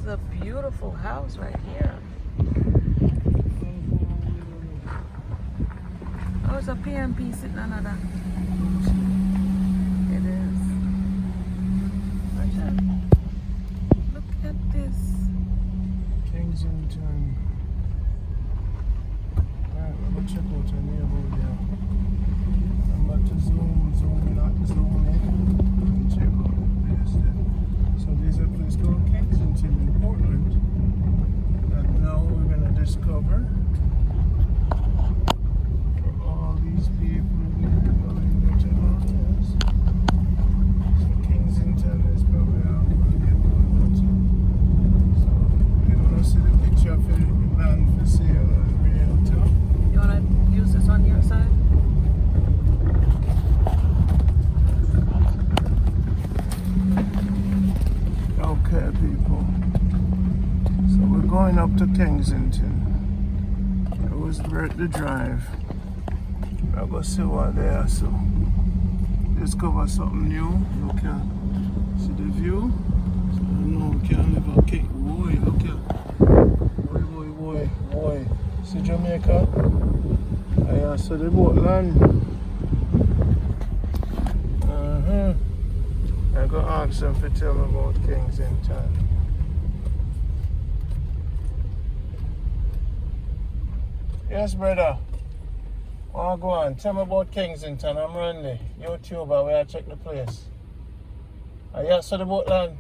is a beautiful house right here. Oh, it's a PMP sitting on that. It is. Look at this. Kensington. Alright, we're going to check out your neighborhood there. I'm about to zoom in, and check out the place there. So there's a place called Kensington in Portland that now we're going to discover. For all these people who are going to areas. So Kensington is probably our neighborhood. So we want to see the picture of the land for sale and realtor. You want to use this on your side? Okay, people. So we're going up to Kensington. It was worth the drive. I'll go see what they are. So discover something new. You can see the view. So no, we can't live okay. Boy, look at boy. See Jamaica? I saw the boat land. I'm going to ask them to tell me about Kensington. Yes, brother. Oh, go on. Tell me about Kensington. I'm Randy, YouTuber. Where I check the place. I saw the boat land.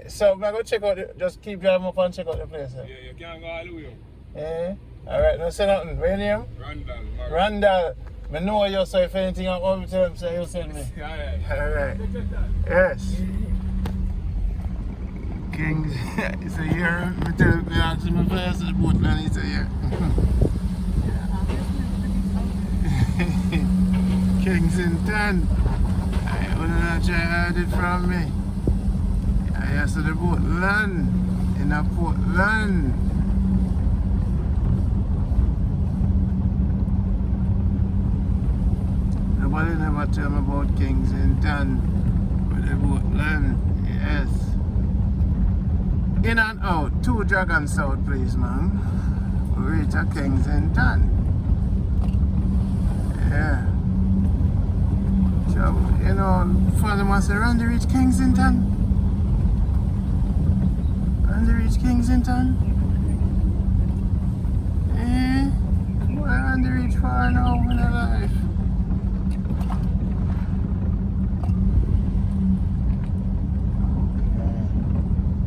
So I'm going to check out just keep driving up and check out the place. Yeah, you can't go all the way. Alright, no say nothing. What's your name? Randall. Randall. I know you, so if anything I want to tell him, say you'll send me. Alright. Yes. Kings, it's a year. I tell him, I ask him if I ask the boat land, it's a year. Kensington. I want to try to hide it from me. I asked the boat land. In a Portland. Nobody never tell me about Kensington with the boat land. Yes. In and out, 2 Dragon South, please, ma'am. We reach a Kensington. Yeah. So, you know, father must say, Randy reach Kensington. Randy reach Kensington. Boy, Randy reach far now in her life.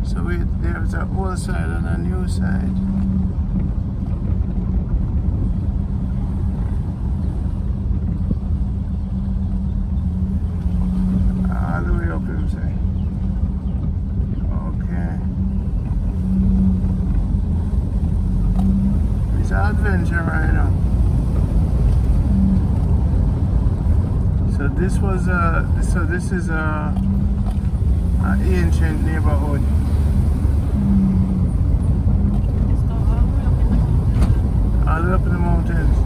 So there's an old side and a new side. All the way up, him say. Okay. It's an adventure right now. So this was this is an ancient neighborhood. All the way up in the mountains.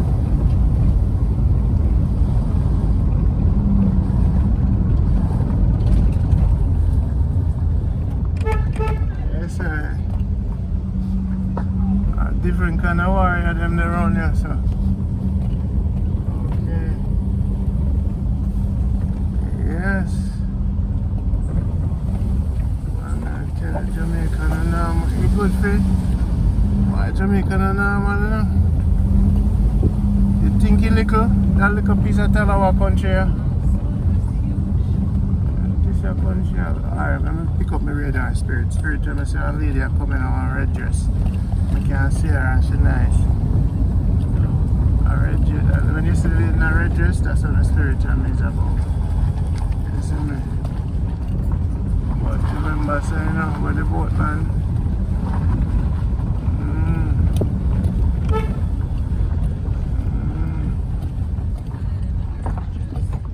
Yes, sir. A different kind of warrior them around here, so. Okay. Yes. And I tell you, Jamaica and normal. You good, Faith? Why Jamaica and normal, you know? You think you that little piece of Talawa country here? This is a country. Alright, I'm going to pick up my radar spirit. Spirit tell me say a lady coming on a red dress. I can see her and she's nice. A red dress. When you see the lady in a red dress, that's what the spirit tell me is about. You see me? But remember saying, you know, where the boat land.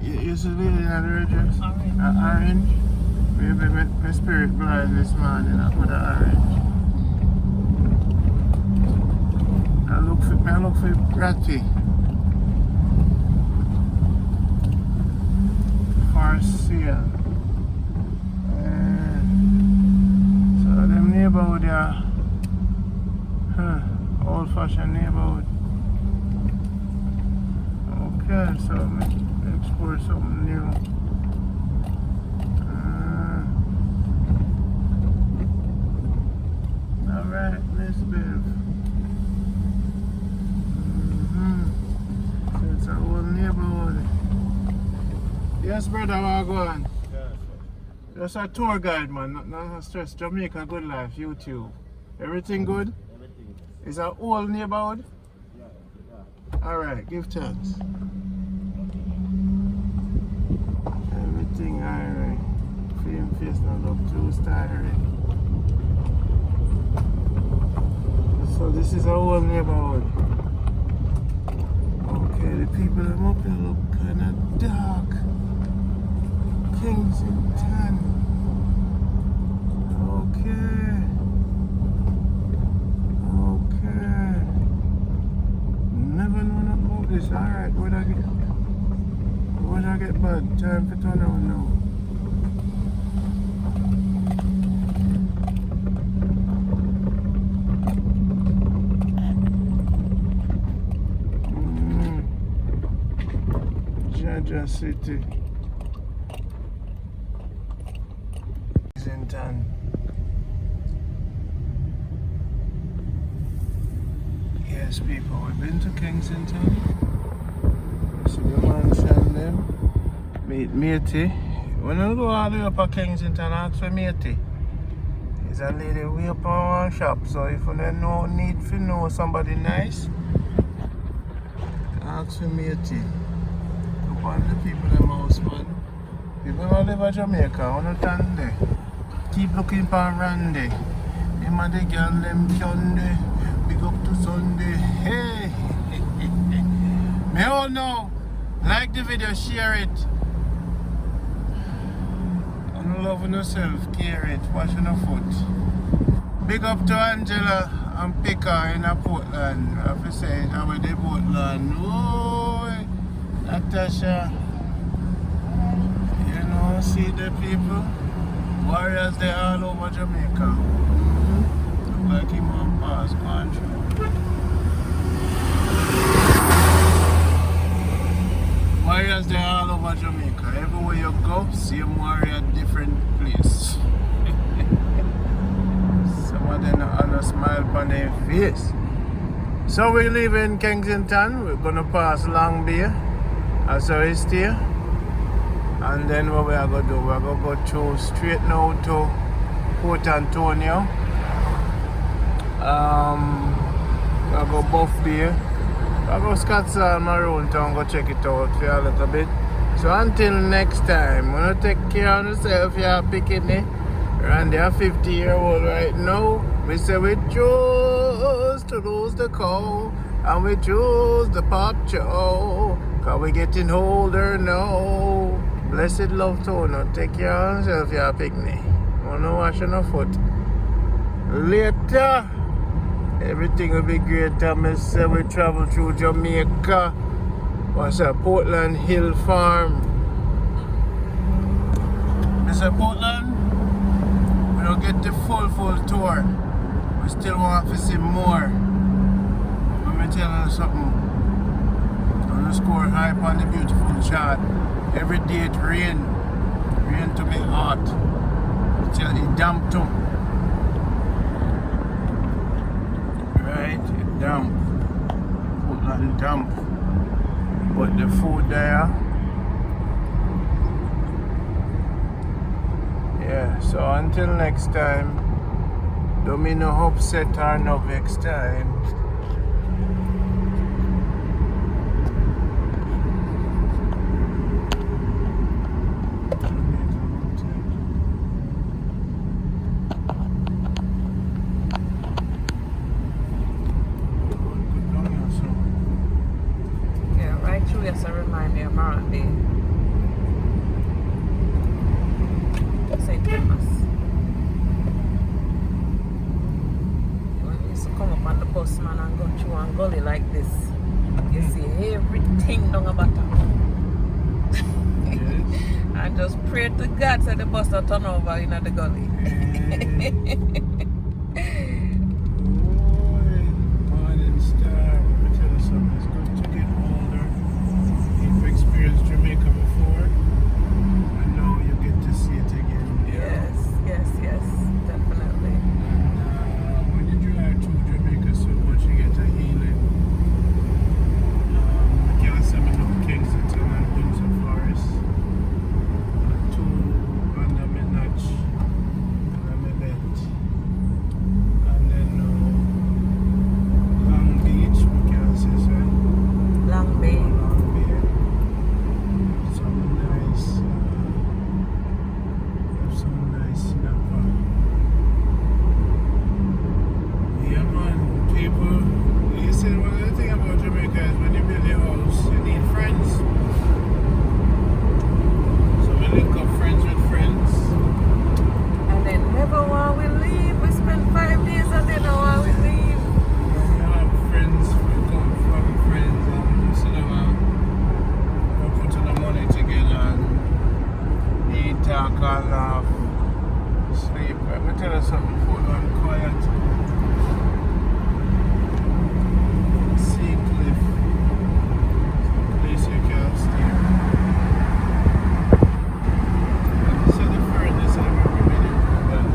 You see the lady in a red dress? Orange. Maybe my spirit blind this morning. I put an orange. I look for Ratty. For sale. neighborhood, yeah. Huh. Old-fashioned neighborhood. Okay, so explore something new. Alright, Miss Biv. So it's our old neighborhood. Yes, brother, how go on? Just a tour guide, man. Not stress. Jamaica Good Life, YouTube. Everything good? Everything. Is our old neighborhood? Yeah. Alright, give thanks. Everything alright. Film face not look too starring. So this is our old neighborhood. Okay, the people I'm up here look kinda dark. Kensington. Okay. Never known about this. Alright, what I get bad? Time for turn around now. Jaja City. Kensington. Yes, people, we've been to Kensington. See the mansion them. Meet Matey. When I go all the way up to Kensington, ask for Matey. There's a lady way up on one shop, so if you don't need to know somebody nice, ask for Matey. Look on the people in the house, man. People who live in Jamaica, understand there. Keep looking for Randy. Him and the girl them Sunday. Big up to Sunday. Hey! Me all know. Like the video, share it. And loving yourself, care it, washing your foot. Big up to Angela and Pika in a Portland. I have to say, I'm with the Portland. Oh, Natasha. You know, see the people. Warriors, they all over Jamaica. Look like him on pass country. Warriors, they all over Jamaica. Everywhere you go, same warrior, different place. Some of them have a smile on their face. So we live in Kensington. We're gonna pass Long Bay. That's how we stay. And then what we are going to do, we're going to go through straight now to Port Antonio. We'll go Buff Bay. We'll go Scottsdale, Maroon Town, go check it out for a little bit. So until next time, when you take care of yourself, you're picking it. Randy, a 50-year-old right now. We say we choose to lose the cow, and we choose the pop show, 'cause we're getting older now. Blessed love to you. Take care of yourself, you're picnic. Wanna wash your foot. Later, everything will be great. I say we travel through Jamaica. What's that? Portland Hill Farm. Mr. Portland, we don't get the full tour. We still want to see more. Let me tell you something. I'm gonna score high on the beautiful chart. Every day it rain to me hot. It damp too. Right, it damp. Portland damp. But the food there. Yeah, so until next time, don't be no upset or no vex time. Yes, I remind me of Marant Bay. St. Thomas. When we used to come up on the bus, man, and go through a gully like this, you see everything down the bottom. Yes. And just pray to God that the bus don't turn over in the gully. talk and laugh, sleep. Let me tell you something before I'm quiet. Sea cliff. Place you can't stay. So the furnace I'm remaining from that.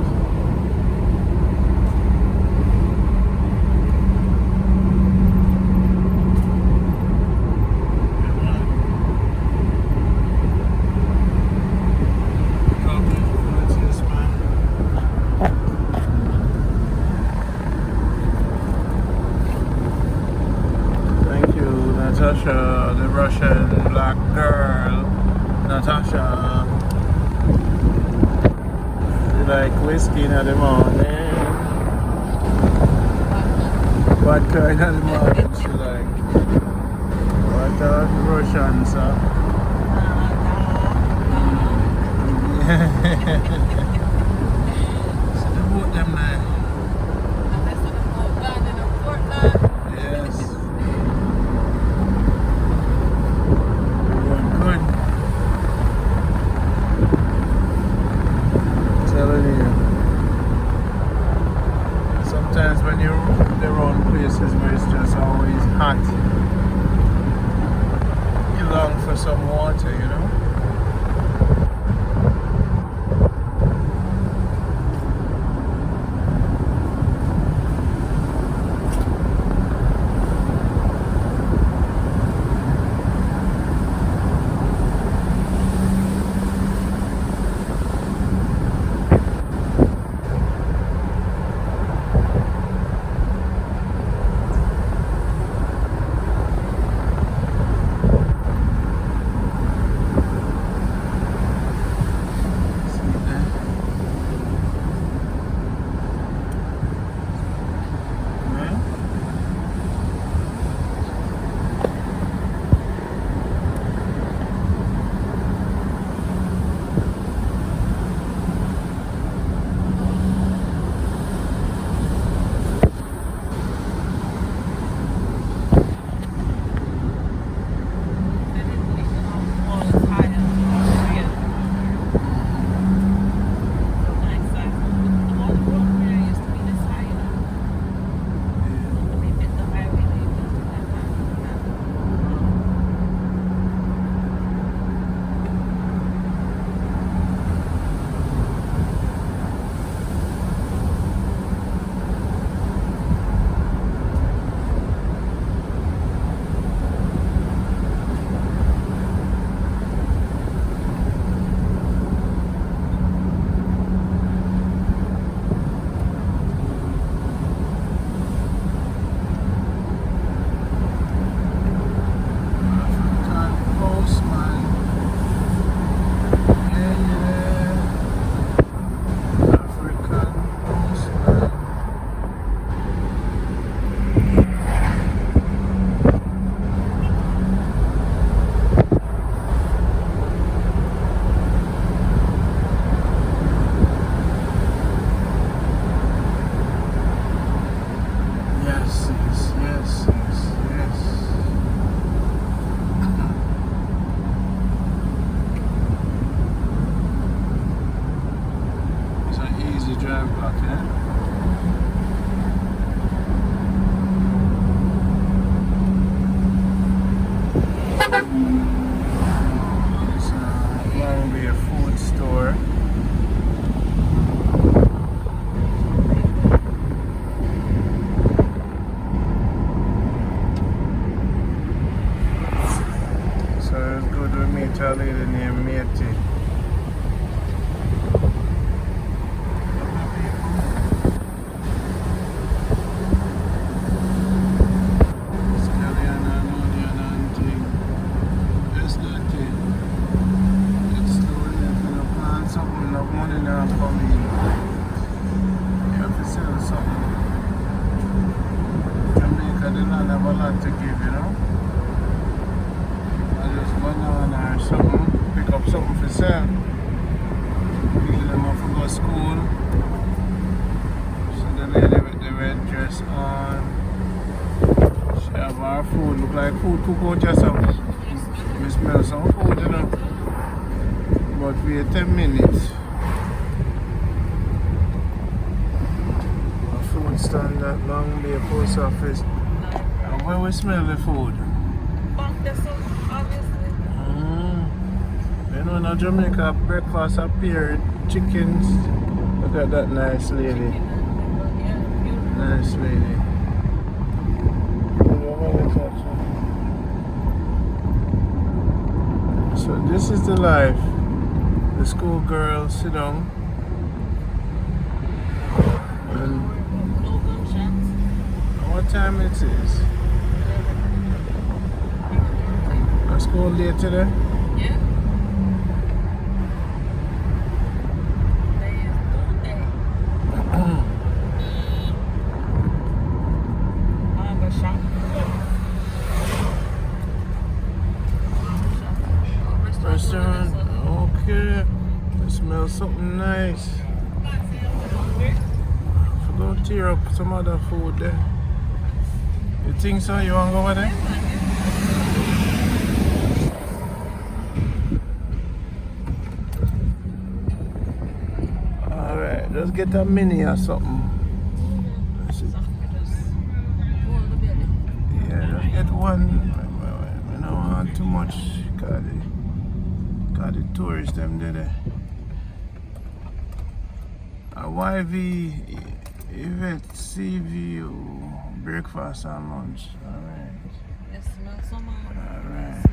Thank you, Natasha, the Russian black girl. Natasha, she like whiskey in the morning. Vodka in the morning, she like. What are the Russians, huh? So they vote them there. Yes. Going good. Telling you. Sometimes when you're around places where it's just always hot, you long for some water, you know? Food cook out yourself. We smell some food, you know. But wait 10 minutes. A food stand at Long Bay Post Office. And where we smell the food? Back there, so obviously. You know, in Jamaica, breakfast appear chickens. Look at that nice lady. Yeah, beautiful. Nice lady. So this is the life. The school girls sit down. And No gunshots. what time it is? Are school late today? Yeah. They is doing that. I'm a shop. Restaurant. Okay. I smell something nice. So go tear up some other food there. You think so? You want to go over there? Alright, just get a mini or something. That's it. Yeah, just get one. I don't want too much. Got the tourists them there. A YV event, sea view, breakfast and lunch. Alright. It smells so much. Alright.